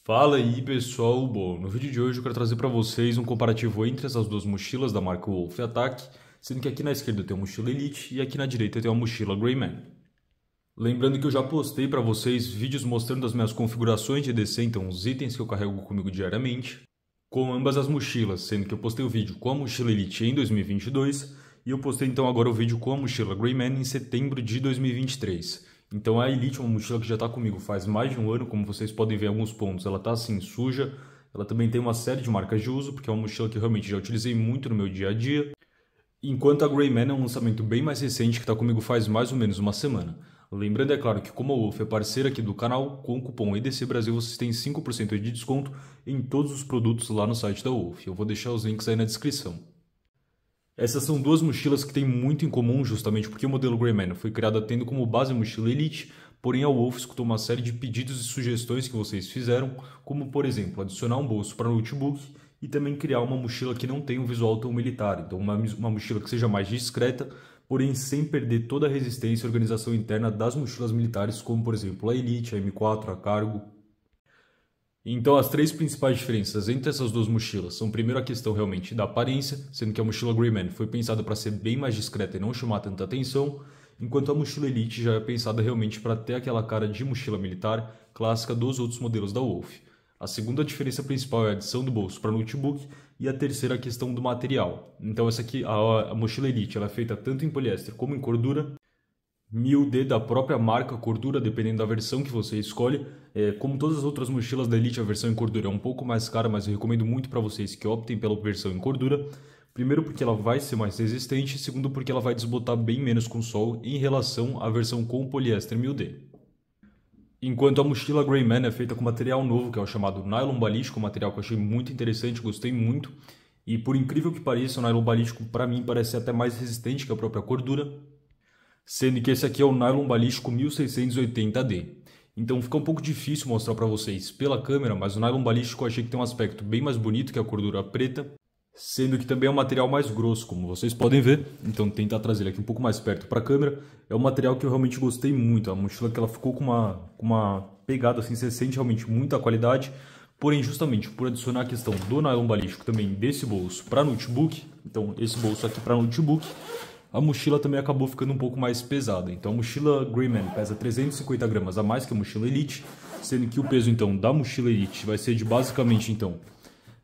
Fala aí pessoal, bom, no vídeo de hoje eu quero trazer para vocês um comparativo entre essas duas mochilas da marca Wolf Attack, sendo que aqui na esquerda eu tenho a mochila Elite e aqui na direita eu tenho a mochila Greyman. Lembrando que eu já postei para vocês vídeos mostrando as minhas configurações de EDC, então os itens que eu carrego comigo diariamente, com ambas as mochilas, sendo que eu postei o vídeo com a mochila Elite em 2022 e eu postei então agora o vídeo com a mochila Greyman em setembro de 2023. Então a Elite é uma mochila que já está comigo faz mais de um ano, como vocês podem ver em alguns pontos, ela está assim suja, ela também tem uma série de marcas de uso, porque é uma mochila que eu realmente já utilizei muito no meu dia a dia, enquanto a Greyman é um lançamento bem mais recente que está comigo faz mais ou menos uma semana. Lembrando, é claro, que como a Wolf é parceira aqui do canal, com o cupom EDC Brasil vocês têm 5% de desconto em todos os produtos lá no site da Wolf. Eu vou deixar os links aí na descrição. Essas são duas mochilas que têm muito em comum, justamente porque o modelo Greyman foi criado tendo como base a mochila Elite, porém a Wolf escutou uma série de pedidos e sugestões que vocês fizeram, como por exemplo, adicionar um bolso para notebook e também criar uma mochila que não tenha um visual tão militar, então uma mochila que seja mais discreta, porém sem perder toda a resistência e organização interna das mochilas militares, como por exemplo a Elite, a M4, a Cargo. Então, as três principais diferenças entre essas duas mochilas são, primeiro, a questão realmente da aparência, sendo que a mochila Greyman foi pensada para ser bem mais discreta e não chamar tanta atenção, enquanto a mochila Elite já é pensada realmente para ter aquela cara de mochila militar clássica dos outros modelos da Wolf. A segunda diferença principal é a adição do bolso para notebook e a terceira a questão do material. Então, essa aqui, a mochila Elite, ela é feita tanto em poliéster como em cordura, 1000D da própria marca cordura, dependendo da versão que você escolhe. Como todas as outras mochilas da Elite, a versão em cordura é um pouco mais cara, mas eu recomendo muito para vocês que optem pela versão em cordura. Primeiro porque ela vai ser mais resistente, segundo porque ela vai desbotar bem menos com o sol em relação à versão com poliéster 1000D. Enquanto a mochila Greyman é feita com material novo, que é o chamado nylon balístico, um material que eu achei muito interessante, gostei muito. E por incrível que pareça, o nylon balístico para mim parece até mais resistente que a própria cordura, sendo que esse aqui é o nylon balístico 1680D. Então fica um pouco difícil mostrar para vocês pela câmera, mas o nylon balístico eu achei que tem um aspecto bem mais bonito que a cordura preta, sendo que também é um material mais grosso, como vocês podem ver. Então tentar trazer ele aqui um pouco mais perto para a câmera. É um material que eu realmente gostei muito, a mochila que ela ficou com uma pegada assim, você sente realmente muita qualidade. Porém, justamente por adicionar a questão do nylon balístico também desse bolso para notebook, então esse bolso aqui para notebook, a mochila também acabou ficando um pouco mais pesada. Então a mochila Greyman pesa 350 gramas a mais que a mochila Elite, sendo que o peso então da mochila Elite vai ser de basicamente então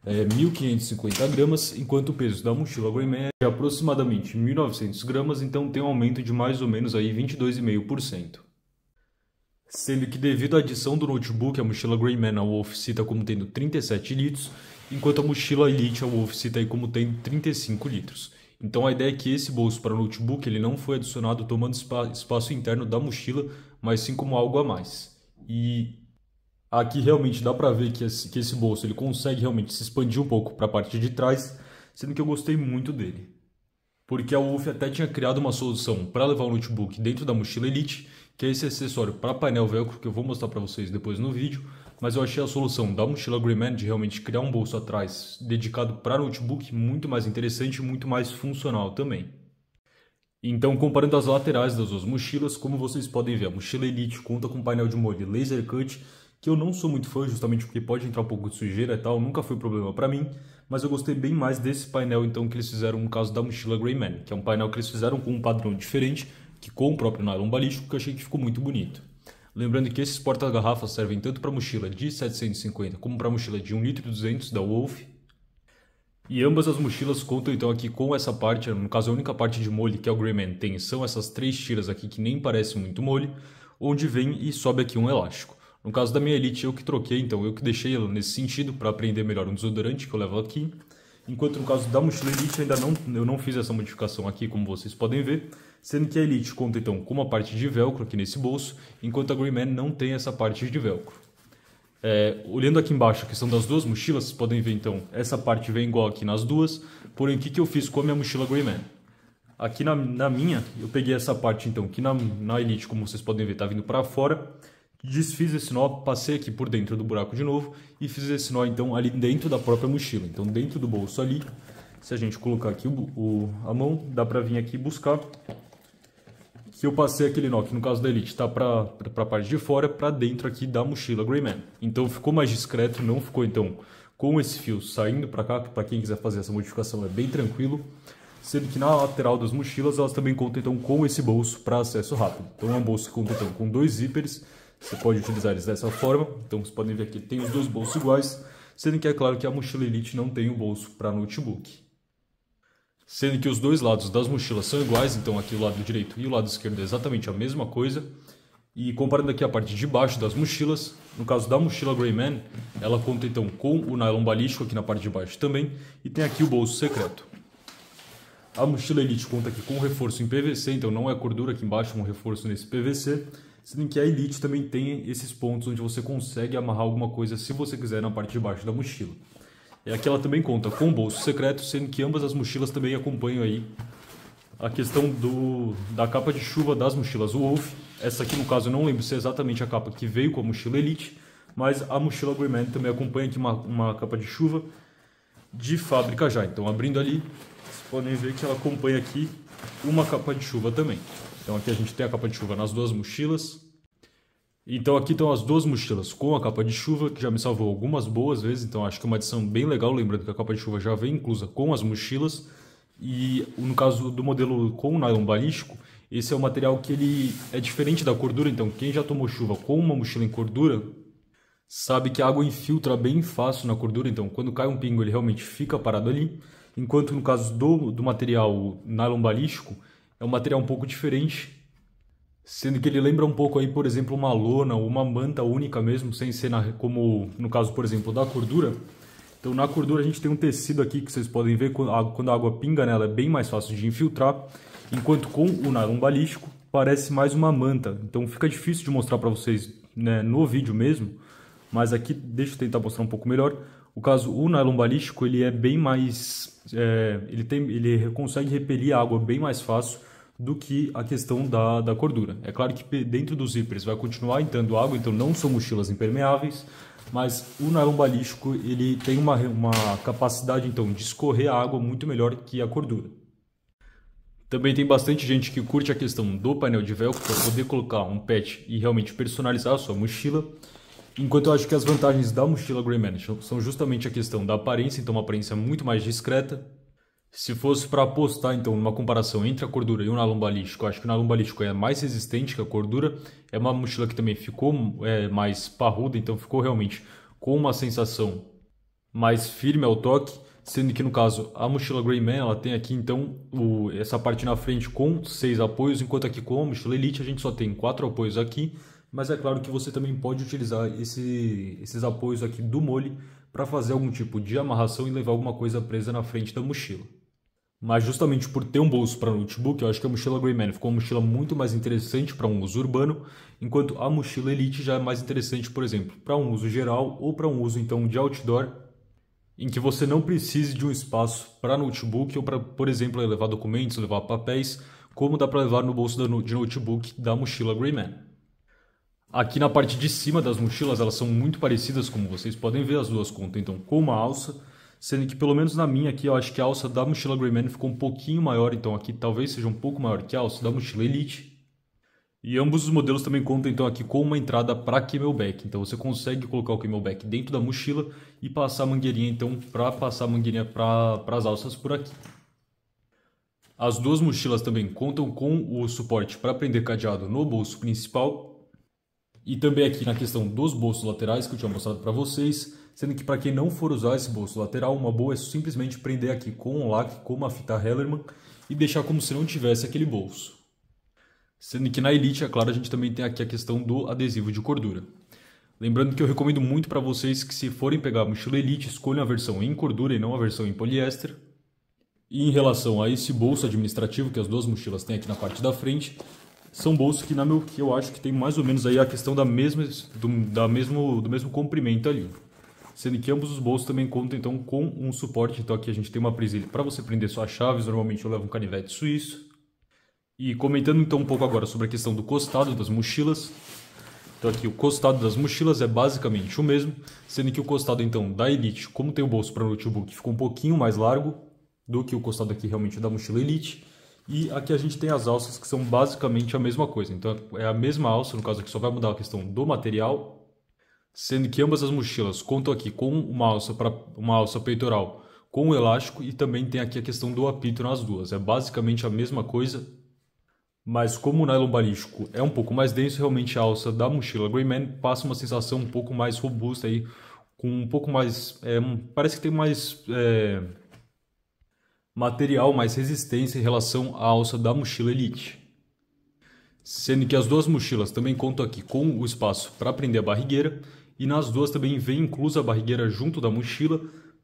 1.550 gramas, enquanto o peso da mochila Greyman é de aproximadamente 1.900 gramas, então tem um aumento de mais ou menos aí 22,5%. Sendo que devido à adição do notebook, a mochila Greyman a Wolf cita como tendo 37 litros, enquanto a mochila Elite a Wolf cita aí como tendo 35 litros. Então a ideia é que esse bolso para notebook ele não foi adicionado tomando espaço interno da mochila, mas sim como algo a mais. E aqui realmente dá para ver que esse bolso ele consegue realmente se expandir um pouco para a parte de trás, sendo que eu gostei muito dele. Porque a Wolf até tinha criado uma solução para levar o notebook dentro da mochila Elite, que é esse acessório para painel velcro que eu vou mostrar para vocês depois no vídeo, mas eu achei a solução da mochila Greyman de realmente criar um bolso atrás dedicado para notebook muito mais interessante e muito mais funcional também. Então, comparando as laterais das duas mochilas, como vocês podem ver, a mochila Elite conta com painel de molde laser cut, que eu não sou muito fã, justamente porque pode entrar um pouco de sujeira e tal, nunca foi problema para mim, mas eu gostei bem mais desse painel então que eles fizeram no caso da mochila Greyman, que é um painel que eles fizeram com um padrão diferente, que com o próprio nylon balístico, que eu achei que ficou muito bonito. Lembrando que esses porta-garrafas servem tanto para mochila de 750 como para mochila de 1,2 litro da Wolf. E ambas as mochilas contam então aqui com essa parte, no caso a única parte de molde que a Greyman tem são essas três tiras aqui que nem parecem muito molde, onde vem e sobe aqui um elástico. No caso da minha Elite eu que troquei, então eu que deixei ela nesse sentido para prender melhor um desodorante que eu levo aqui. Enquanto no caso da mochila Elite eu não fiz essa modificação aqui, como vocês podem ver, sendo que a Elite conta então com uma parte de velcro aqui nesse bolso, enquanto a Greyman não tem essa parte de velcro. Olhando aqui embaixo a questão das duas mochilas, vocês podem ver então, essa parte vem igual aqui nas duas, porém o que eu fiz com a minha mochila Greyman? Aqui na minha, eu peguei essa parte então, que na Elite, como vocês podem ver, está vindo para fora, desfiz esse nó, passei aqui por dentro do buraco de novo e fiz esse nó então ali dentro da própria mochila. Então dentro do bolso ali, se a gente colocar aqui a mão, dá para vir aqui buscar, que eu passei aquele nó, que no caso da Elite tá para a parte de fora, para dentro aqui da mochila Greyman. Então ficou mais discreto, não ficou então com esse fio saindo para cá, que para quem quiser fazer essa modificação é bem tranquilo. Sendo que na lateral das mochilas elas também contam então com esse bolso para acesso rápido. Então é um bolso que conta então com 2 zíperes, você pode utilizar eles dessa forma. Então vocês podem ver aqui, tem os 2 bolsos iguais, sendo que é claro que a mochila Elite não tem o bolso para notebook. Sendo que os 2 lados das mochilas são iguais, então aqui o lado direito e o lado esquerdo é exatamente a mesma coisa. E comparando aqui a parte de baixo das mochilas, no caso da mochila Greyman, ela conta então com o nylon balístico aqui na parte de baixo também, e tem aqui o bolso secreto. A mochila Elite conta aqui com um reforço em PVC, então não é cordura aqui embaixo, é um reforço nesse PVC. Sendo que a Elite também tem esses pontos onde você consegue amarrar alguma coisa se você quiser na parte de baixo da mochila. E aqui ela também conta com bolso secreto, sendo que ambas as mochilas também acompanham aí a questão da capa de chuva das mochilas Wolf. Essa aqui no caso eu não lembro se é exatamente a capa que veio com a mochila Elite, mas a mochila Greyman também acompanha aqui uma capa de chuva de fábrica já. Então abrindo ali, vocês podem ver que ela acompanha aqui uma capa de chuva também. Então aqui a gente tem a capa de chuva nas 2 mochilas. Então aqui estão as 2 mochilas com a capa de chuva, que já me salvou algumas boas vezes. Então acho que é uma adição bem legal, lembrando que a capa de chuva já vem inclusa com as mochilas. E no caso do modelo com nylon balístico, esse é um material que ele é diferente da cordura. Então quem já tomou chuva com uma mochila em cordura sabe que a água infiltra bem fácil na cordura. Então quando cai um pingo ele realmente fica parado ali. Enquanto no caso do material nylon balístico, é um material um pouco diferente, sendo que ele lembra um pouco aí, por exemplo, uma lona ou uma manta única mesmo, sem ser como no caso, por exemplo, da cordura. Então na cordura a gente tem um tecido aqui que vocês podem ver, quando a água pinga nela é bem mais fácil de infiltrar, enquanto com o nylon balístico parece mais uma manta. Então fica difícil de mostrar para vocês, né, no vídeo mesmo, mas aqui deixa eu tentar mostrar um pouco melhor. O caso, o nylon balístico ele é bem mais, ele consegue repelir a água bem mais fácil do que a questão da cordura. É claro que dentro dos zíperes vai continuar entrando água, então não são mochilas impermeáveis, mas o nylon balístico ele tem uma capacidade então de escorrer a água muito melhor que a cordura. Também tem bastante gente que curte a questão do painel de velcro para poder colocar um patch e realmente personalizar a sua mochila. Enquanto eu acho que as vantagens da mochila Greyman são justamente a questão da aparência, então uma aparência muito mais discreta. Se fosse para apostar então numa comparação entre a cordura e o nylon balístico, eu acho que o nylon balístico é mais resistente que a cordura. É uma mochila que também ficou mais parruda, então ficou realmente com uma sensação mais firme ao toque. Sendo que no caso a mochila Greyman ela tem aqui então essa parte na frente com 6 apoios, enquanto aqui com a mochila Elite a gente só tem 4 apoios aqui. Mas é claro que você também pode utilizar esses apoios aqui do mole para fazer algum tipo de amarração e levar alguma coisa presa na frente da mochila. Mas justamente por ter um bolso para notebook, eu acho que a mochila Greyman ficou uma mochila muito mais interessante para um uso urbano, enquanto a mochila Elite já é mais interessante, por exemplo, para um uso geral ou para um uso então de outdoor, em que você não precise de um espaço para notebook ou para, por exemplo, levar documentos, levar papéis, como dá para levar no bolso de notebook da mochila Greyman. Aqui na parte de cima das mochilas elas são muito parecidas, como vocês podem ver, as 2 contam então com uma alça, sendo que pelo menos na minha aqui eu acho que a alça da mochila Greyman ficou um pouquinho maior, então aqui talvez seja um pouco maior que a alça da mochila Elite. E ambos os modelos também contam então aqui com uma entrada para camelback, então você consegue colocar o camelback dentro da mochila e passar a mangueirinha então para passar a mangueirinha para as alças por aqui. As 2 mochilas também contam com o suporte para prender cadeado no bolso principal. E também aqui na questão dos bolsos laterais que eu tinha mostrado para vocês, sendo que para quem não for usar esse bolso lateral, uma boa é simplesmente prender aqui com um lacre, com uma fita Hellerman e deixar como se não tivesse aquele bolso. Sendo que na Elite, é claro, a gente também tem aqui a questão do adesivo de cordura. Lembrando que eu recomendo muito para vocês que se forem pegar a mochila Elite, escolham a versão em cordura e não a versão em poliéster. E em relação a esse bolso administrativo que as 2 mochilas têm aqui na parte da frente, são bolsos que eu acho que tem mais ou menos aí a questão do mesmo comprimento ali. Sendo que ambos os bolsos também contam então com um suporte. Então aqui a gente tem uma presilha para você prender suas chaves, normalmente eu levo um canivete suíço. E comentando então um pouco agora sobre a questão do costado das mochilas. Então aqui o costado das mochilas é basicamente o mesmo, sendo que o costado então da Elite, como tem o bolso para notebook, ficou um pouquinho mais largo do que o costado aqui realmente da mochila Elite. E aqui a gente tem as alças que são basicamente a mesma coisa. Então é a mesma alça, no caso aqui só vai mudar a questão do material, sendo que ambas as mochilas contam aqui com uma alça peitoral com o elástico e também tem aqui a questão do apito nas duas. É basicamente a mesma coisa, mas como o nylon balístico é um pouco mais denso, realmente a alça da mochila Greyman passa uma sensação um pouco mais robusta aí, com um pouco mais, parece que tem mais material, mais resistência em relação à alça da mochila Elite. Sendo que as duas mochilas também contam aqui com o espaço para prender a barrigueira e nas duas também vem inclusa a barrigueira junto da mochila,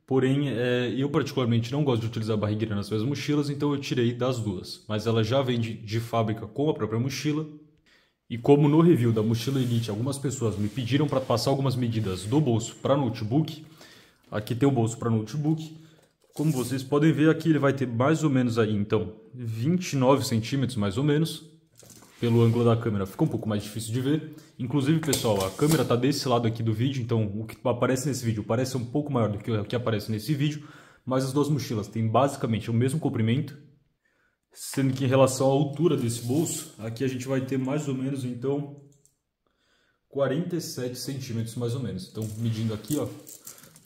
porém eu particularmente não gosto de utilizar a barrigueira nas minhas mochilas, então eu tirei das duas, mas ela já vem de fábrica com a própria mochila. E como no review da mochila Elite algumas pessoas me pediram para passar algumas medidas do bolso para notebook, aqui tem o bolso para notebook. Como vocês podem ver aqui, ele vai ter mais ou menos aí, então, 29 centímetros mais ou menos. Pelo ângulo da câmera fica um pouco mais difícil de ver. Inclusive, pessoal, a câmera está desse lado aqui do vídeo, então o que aparece nesse vídeo parece um pouco maior do que o que aparece nesse vídeo, mas as duas mochilas têm basicamente o mesmo comprimento, sendo que em relação à altura desse bolso, aqui a gente vai ter mais ou menos, então, 47 centímetros mais ou menos. Então, medindo aqui, ó,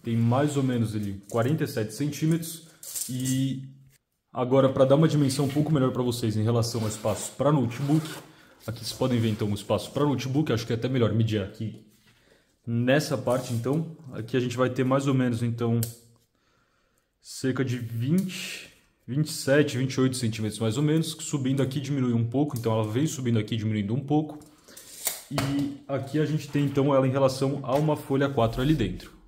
tem mais ou menos ali 47 centímetros. E agora, para dar uma dimensão um pouco melhor para vocês em relação ao espaço para notebook, aqui vocês podem ver então o espaço para notebook, acho que é até melhor medir aqui nessa parte. Então, aqui a gente vai ter mais ou menos então cerca de 27, 28 centímetros mais ou menos, subindo aqui diminui um pouco, então ela vem subindo aqui diminuindo um pouco. E aqui a gente tem então ela em relação a uma folha 4 ali dentro.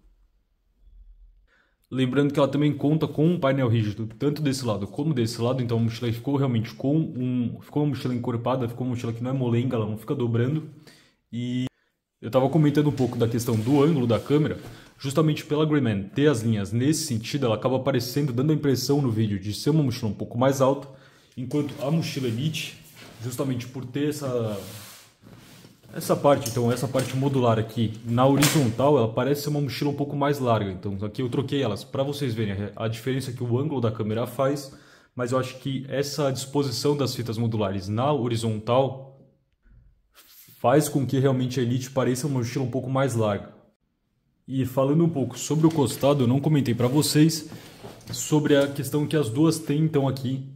Lembrando que ela também conta com um painel rígido, tanto desse lado como desse lado, então a mochila ficou realmente ficou uma mochila encorpada, ficou uma mochila que não é molenga, ela não fica dobrando. E eu estava comentando um pouco da questão do ângulo da câmera, justamente pela Greyman ter as linhas nesse sentido, ela acaba aparecendo, dando a impressão no vídeo de ser uma mochila um pouco mais alta, enquanto a mochila Elite, justamente por ter essa parte, então essa parte modular aqui na horizontal, ela parece ser uma mochila um pouco mais larga. Então aqui eu troquei elas para vocês verem a diferença que o ângulo da câmera faz, mas eu acho que essa disposição das fitas modulares na horizontal faz com que realmente a Elite pareça uma mochila um pouco mais larga. E falando um pouco sobre o costado, eu não comentei para vocês sobre a questão que as duas têm então aqui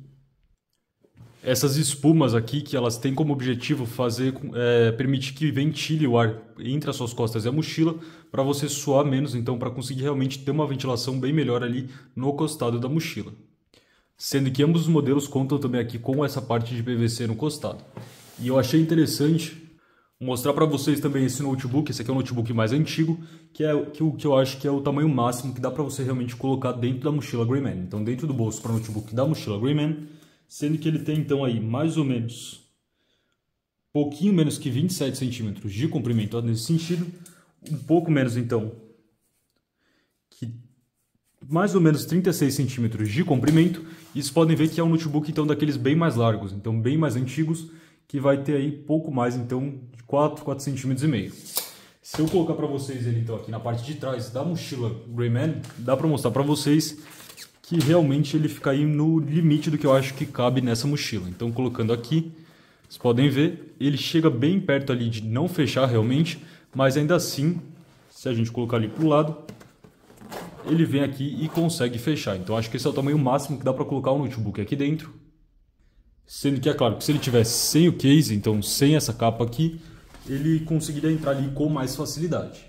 essas espumas aqui, que elas têm como objetivo permitir que ventile o ar entre as suas costas e a mochila, para você suar menos, então para conseguir realmente ter uma ventilação bem melhor ali no costado da mochila. Sendo que ambos os modelos contam também aqui com essa parte de PVC no costado. E eu achei interessante mostrar para vocês também esse notebook, esse aqui é um notebook mais antigo, que eu acho que é o tamanho máximo que dá para você realmente colocar dentro da mochila Greyman. Então dentro do bolso para notebook da mochila Greyman, sendo que ele tem então aí mais ou menos, pouquinho menos que 27 centímetros de comprimento nesse sentido, um pouco menos então, que mais ou menos 36 centímetros de comprimento, e vocês podem ver que é um notebook então daqueles bem mais largos, então bem mais antigos, que vai ter aí pouco mais então de 4 centímetros e meio. Se eu colocar para vocês ele então aqui na parte de trás da mochila Greyman, dá para mostrar para vocês que realmente ele fica aí no limite do que eu acho que cabe nessa mochila. Então, colocando aqui, vocês podem ver, ele chega bem perto ali de não fechar realmente, mas ainda assim, se a gente colocar ali para o lado, ele vem aqui e consegue fechar. Então, acho que esse é o tamanho máximo que dá para colocar o notebook aqui dentro. Sendo que, é claro, que se ele tivesse sem o case, então sem essa capa aqui, ele conseguiria entrar ali com mais facilidade.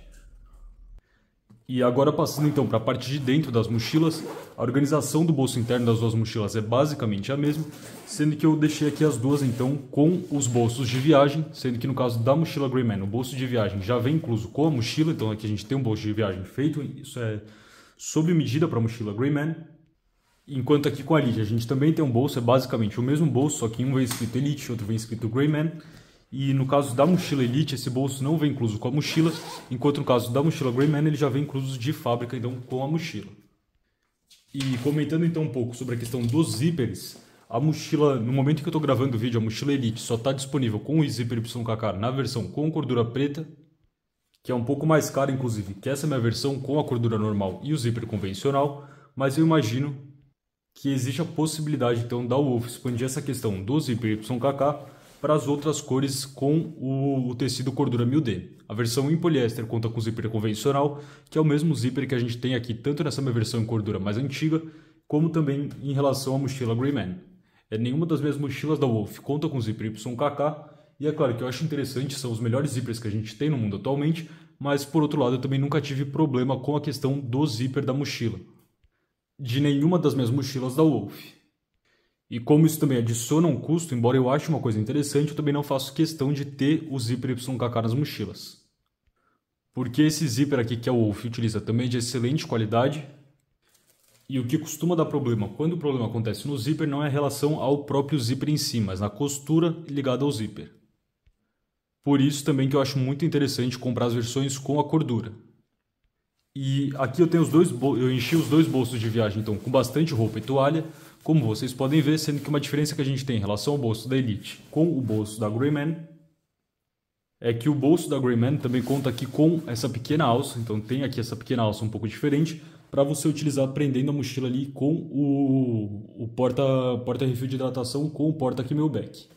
E agora passando então para a parte de dentro das mochilas, a organização do bolso interno das duas mochilas é basicamente a mesma, sendo que eu deixei aqui as duas então com os bolsos de viagem, sendo que no caso da mochila Greyman, o bolso de viagem já vem incluso com a mochila, então aqui a gente tem um bolso de viagem feito, isso é sob medida para a mochila Greyman. Enquanto aqui com a Elite a gente também tem um bolso, é basicamente o mesmo bolso, só que um vem escrito Elite, outro vem escrito Greyman. E no caso da mochila Elite, esse bolso não vem incluso com a mochila, enquanto no caso da mochila Greyman ele já vem incluso de fábrica então com a mochila. E comentando então um pouco sobre a questão dos zíperes, a mochila, no momento que eu estou gravando o vídeo, a mochila Elite só está disponível com o zíper YKK na versão com cordura preta, que é um pouco mais cara inclusive que essa minha versão com a cordura normal e o zíper convencional, mas eu imagino que existe a possibilidade então da Wolf expandir essa questão do zíper YKK para as outras cores com o tecido cordura 1000D. A versão em poliéster conta com zíper convencional, que é o mesmo zíper que a gente tem aqui tanto nessa minha versão em cordura mais antiga, como também em relação à mochila Greyman. Nenhuma das minhas mochilas da Wolf conta com zíper YKK, e é claro que eu acho interessante, são os melhores zippers que a gente tem no mundo atualmente, mas por outro lado eu também nunca tive problema com a questão do zíper da mochila, de nenhuma das minhas mochilas da Wolf. E como isso também adiciona um custo, embora eu ache uma coisa interessante, eu também não faço questão de ter o zíper YKK nas mochilas. Porque esse zíper aqui que a Wolf utiliza também é de excelente qualidade. E o que costuma dar problema quando o problema acontece no zíper não é em relação ao próprio zíper em si, mas na costura ligada ao zíper. Por isso também que eu acho muito interessante comprar as versões com a cordura. E aqui eu tenho eu enchi os dois bolsos de viagem então com bastante roupa e toalha, como vocês podem ver, sendo que uma diferença que a gente tem em relação ao bolso da Elite com o bolso da Greyman é que o bolso da Greyman também conta aqui com essa pequena alça, então tem aqui essa pequena alça um pouco diferente para você utilizar prendendo a mochila ali com o porta-refil de hidratação com o porta-camelback.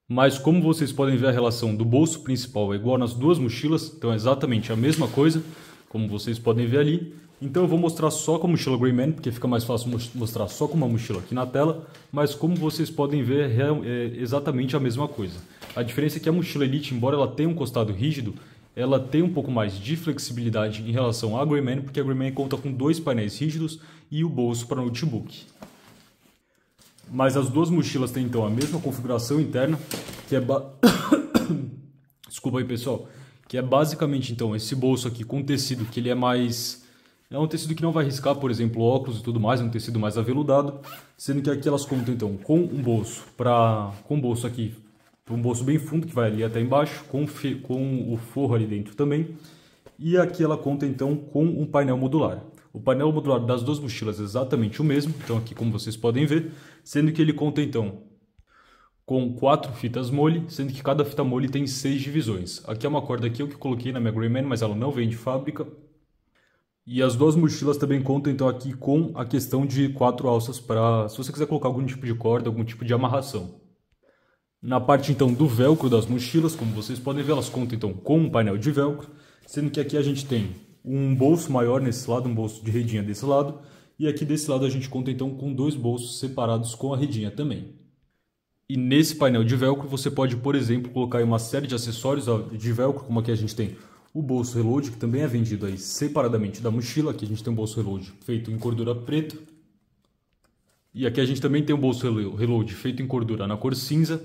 Mas como vocês podem ver, a relação do bolso principal é igual nas duas mochilas, então é exatamente a mesma coisa, como vocês podem ver ali. Então eu vou mostrar só com a mochila Greyman, porque fica mais fácil mostrar só com uma mochila aqui na tela, mas como vocês podem ver é exatamente a mesma coisa. A diferença é que a mochila Elite, embora ela tenha um costado rígido, ela tem um pouco mais de flexibilidade em relação à Greyman, porque a Greyman conta com dois painéis rígidos e o bolso para notebook. Mas as duas mochilas têm então a mesma configuração interna, que é desculpa aí pessoal, que é basicamente então esse bolso aqui com tecido que ele é mais... É um tecido que não vai riscar, por exemplo, óculos e tudo mais, é um tecido mais aveludado, sendo que aqui elas contam então com um bolso aqui, um bolso bem fundo que vai ali até embaixo, com o forro ali dentro também, e aqui ela conta então com um painel modular. O painel modular das duas mochilas é exatamente o mesmo, então aqui como vocês podem ver, sendo que ele conta então com 4 fitas mole, sendo que cada fita mole tem 6 divisões. Aqui é uma corda aqui eu que coloquei na minha Greyman, mas ela não vem de fábrica. E as duas mochilas também contam então aqui com a questão de 4 alças para se você quiser colocar algum tipo de corda, algum tipo de amarração. Na parte então do velcro das mochilas, como vocês podem ver, elas contam então com um painel de velcro, sendo que aqui a gente tem um bolso maior nesse lado, um bolso de redinha desse lado, e aqui desse lado a gente conta então com 2 bolsos separados com a redinha também. E nesse painel de velcro você pode, por exemplo, colocar aí uma série de acessórios de velcro, como aqui a gente tem o bolso reload, que também é vendido aí separadamente da mochila. Aqui a gente tem um bolso reload feito em cordura preta. E aqui a gente também tem um bolso reload feito em cordura na cor cinza.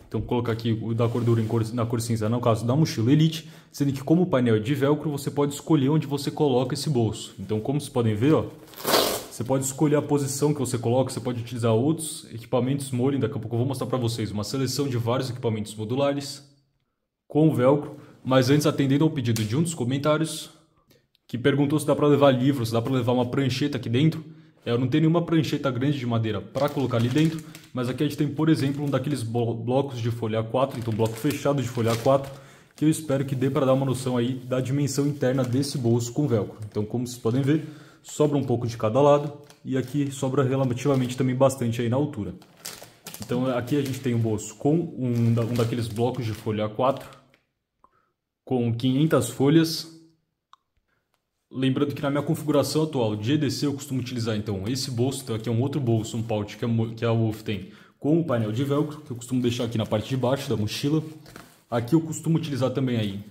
Então colocar aqui o da cordura na cor cinza, no caso da mochila Elite, sendo que como o painel é de velcro, você pode escolher onde você coloca esse bolso. Então como vocês podem ver, ó, você pode escolher a posição que você coloca, você pode utilizar outros equipamentos Molding. Daqui a pouco eu vou mostrar para vocês uma seleção de vários equipamentos modulares com velcro. Mas antes, atendendo ao pedido de um dos comentários, que perguntou se dá para levar livros, se dá para levar uma prancheta aqui dentro. Eu não tenho nenhuma prancheta grande de madeira para colocar ali dentro, mas aqui a gente tem, por exemplo, um daqueles blocos de folha A4, então bloco fechado de folha A4, que eu espero que dê para dar uma noção aí da dimensão interna desse bolso com velcro. Então, como vocês podem ver, sobra um pouco de cada lado e aqui sobra relativamente também bastante aí na altura. Então aqui a gente tem um bolso com um daqueles blocos de folha A4, com 500 folhas. Lembrando que na minha configuração atual de EDC eu costumo utilizar então esse bolso. Então aqui é um outro bolso, um pouch que a Wolf tem com o painel de velcro, que eu costumo deixar aqui na parte de baixo da mochila. Aqui eu costumo utilizar também aí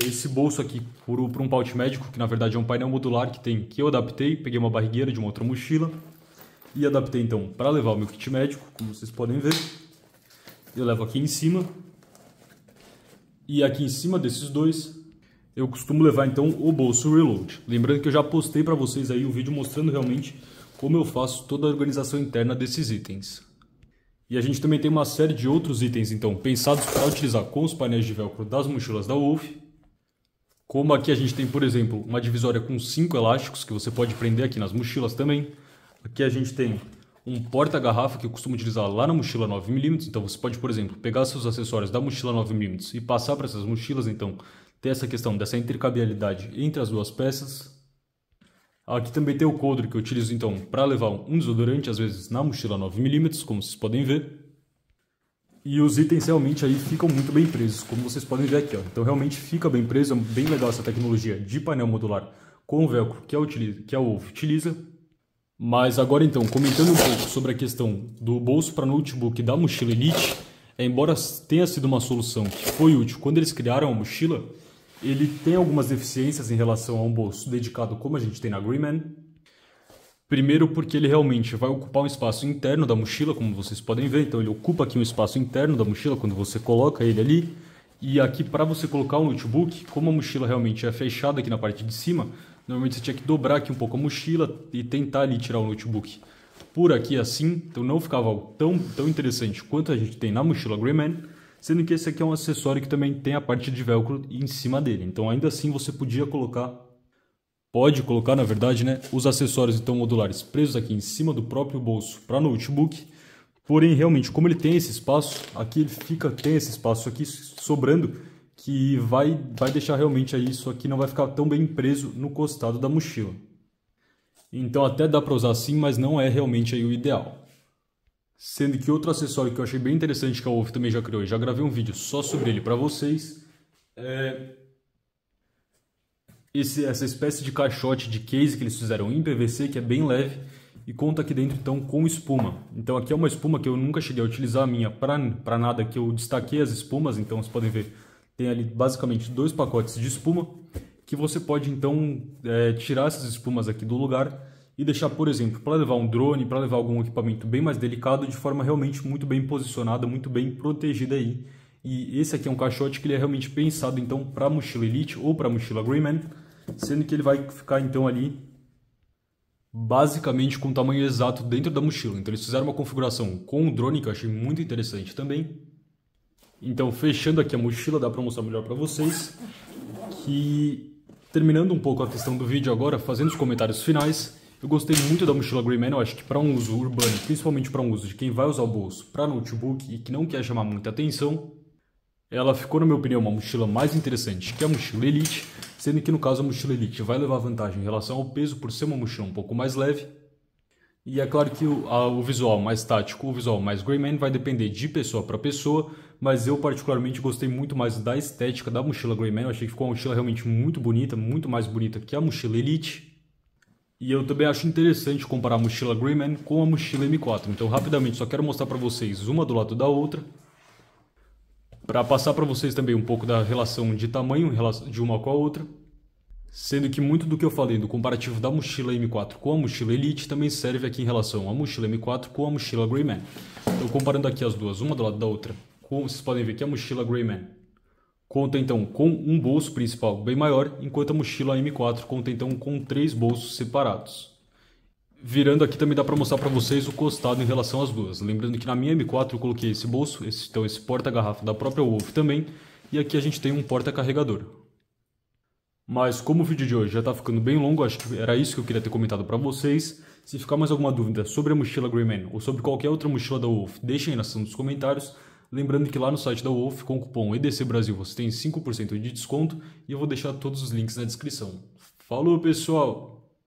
esse bolso aqui por um pouch médico, que na verdade é um painel modular que eu adaptei, peguei uma barrigueira de uma outra mochila e adaptei então para levar o meu kit médico, como vocês podem ver. Eu levo aqui em cima. E aqui em cima desses dois, eu costumo levar então o bolso Reload. Lembrando que eu já postei para vocês aí um vídeo mostrando realmente como eu faço toda a organização interna desses itens. E a gente também tem uma série de outros itens então pensados para utilizar com os painéis de velcro das mochilas da Wolf. Como aqui a gente tem, por exemplo, uma divisória com 5 elásticos que você pode prender aqui nas mochilas também. Aqui a gente tem um porta-garrafa que eu costumo utilizar lá na mochila 9mm, então você pode, por exemplo, pegar seus acessórios da mochila 9mm e passar para essas mochilas, então ter essa questão dessa intercambiabilidade entre as duas peças. Aqui também tem o coldre que eu utilizo então para levar um desodorante, às vezes na mochila 9mm, como vocês podem ver. E os itens realmente aí ficam muito bem presos, como vocês podem ver aqui, ó. Então realmente fica bem preso, é bem legal essa tecnologia de painel modular com o velcro que a Wolf utiliza. Mas agora então, comentando um pouco sobre a questão do bolso para notebook da mochila Elite, embora tenha sido uma solução que foi útil quando eles criaram a mochila, ele tem algumas deficiências em relação a um bolso dedicado como a gente tem na Greyman. Primeiro porque ele realmente vai ocupar um espaço interno da mochila, como vocês podem ver. Então ele ocupa aqui um espaço interno da mochila quando você coloca ele ali. E aqui para você colocar o notebook, como a mochila realmente é fechada aqui na parte de cima, normalmente você tinha que dobrar aqui um pouco a mochila e tentar ali tirar o notebook por aqui assim. Então não ficava tão interessante quanto a gente tem na mochila Greyman. Sendo que esse aqui é um acessório que também tem a parte de velcro em cima dele. Então ainda assim você pode colocar, na verdade, né, os acessórios então modulares presos aqui em cima do próprio bolso para notebook. Porém, realmente, como ele tem esse espaço, aqui ele tem esse espaço aqui sobrando, que vai deixar realmente aí isso aqui não vai ficar tão bem preso no costado da mochila. Então até dá para usar assim, mas não é realmente aí o ideal. Sendo que outro acessório que eu achei bem interessante que a Wolf também já criou, e já gravei um vídeo só sobre ele para vocês, é essa espécie de caixote de case que eles fizeram em PVC, que é bem leve e conta aqui dentro então com espuma. Então aqui é uma espuma que eu nunca cheguei a utilizar a minha para nada, que eu destaquei as espumas. Então vocês podem ver, tem ali basicamente 2 pacotes de espuma, que você pode então tirar essas espumas aqui do lugar e deixar, por exemplo, para levar um drone, para levar algum equipamento bem mais delicado, de forma realmente muito bem posicionada, muito bem protegida aí. E esse aqui é um caixote que ele é realmente pensado então para a mochila Elite ou para a mochila Greyman, sendo que ele vai ficar então ali basicamente com o tamanho exato dentro da mochila. Então eles fizeram uma configuração com o drone que eu achei muito interessante também. Então fechando aqui a mochila, dá para mostrar melhor para vocês, que terminando um pouco a questão do vídeo agora, fazendo os comentários finais, eu gostei muito da mochila Greyman. Eu acho que para um uso urbano, principalmente para um uso de quem vai usar o bolso para notebook e que não quer chamar muita atenção, ela ficou, na minha opinião, uma mochila mais interessante que a mochila Elite, sendo que no caso a mochila Elite vai levar vantagem em relação ao peso por ser uma mochila um pouco mais leve. E é claro que o visual mais tático, o visual mais Greyman vai depender de pessoa para pessoa, mas eu particularmente gostei muito mais da estética da mochila Greyman. Eu achei que ficou uma mochila realmente muito bonita, muito mais bonita que a mochila Elite. E eu também acho interessante comparar a mochila Greyman com a mochila M4. Então rapidamente só quero mostrar para vocês uma do lado da outra, para passar para vocês também um pouco da relação de tamanho de uma com a outra, sendo que muito do que eu falei do comparativo da mochila M4 com a mochila Elite também serve aqui em relação à mochila M4 com a mochila Greyman. Então comparando aqui as duas, uma do lado da outra, vocês podem ver que a mochila Greyman conta então com um bolso principal bem maior, enquanto a mochila M4 conta então com 3 bolsos separados. Virando aqui também dá para mostrar para vocês o costado em relação às duas. Lembrando que na minha M4 eu coloquei esse bolso, esse porta-garrafa da própria Wolf também, e aqui a gente tem um porta-carregador. Mas como o vídeo de hoje já está ficando bem longo, acho que era isso que eu queria ter comentado para vocês. Se ficar mais alguma dúvida sobre a mochila Greyman ou sobre qualquer outra mochila da Wolf, deixem aí na seção dos comentários. Lembrando que lá no site da Wolf, com o cupom EDC Brasil, você tem 5% de desconto e eu vou deixar todos os links na descrição. Falou, pessoal!